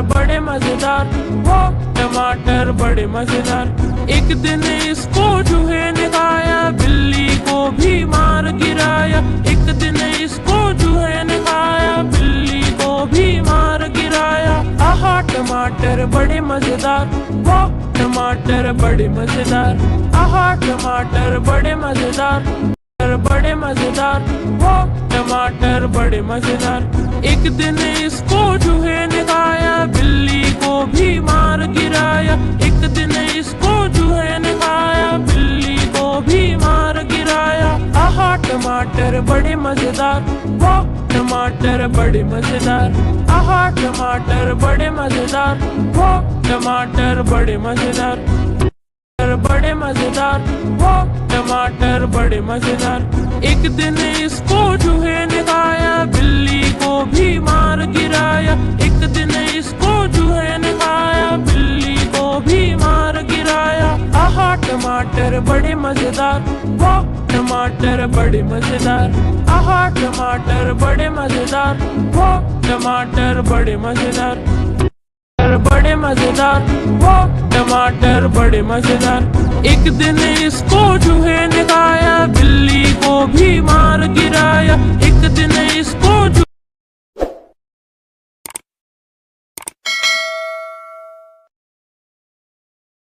बड़े मजेदार, वो टमाटर बड़े मजेदार। एक दिन इसको चूहे ने खाया, बिल्ली को भी मार गिराया। एक दिन इसको चूहे ने खाया, बिल्ली को भी मार गिराया। आहा टमाटर बड़े मजेदार, वो टमाटर बड़े मजेदार। आहा टमाटर बड़े मजेदार, बड़े मजेदार, वो टमाटर बड़े मजेदार। एक दिन इसको चूहे ने खाया, बिल्ली को भी मार गिराया। एक दिन इसको चूहे ने खाया, बिल्ली को भी मार गिराया। आहा टमाटर बड़े मजेदार, वो टमाटर बड़े मजेदार। आहा टमाटर बड़े मजेदार, वो टमाटर बड़े मजेदार। बड़े मजेदार, वो टमाटर बड़े मजेदार। एक दिन इसको चूहे ने खाया, बिल्ली को भी मार गिराया। एक दिन इसको चूहे ने खाया, बिल्ली को भी मार गिराया। आहा टमाटर बड़े मजेदार, वो टमाटर बड़े मजेदार। आहा टमाटर बड़े मजेदार, वो टमाटर बड़े मजेदार। बड़े मजेदार, वो टमाटर बड़े मजेदार। एक दिन इसको चूहे ने खाया, बिल्ली को भी मार गिराया।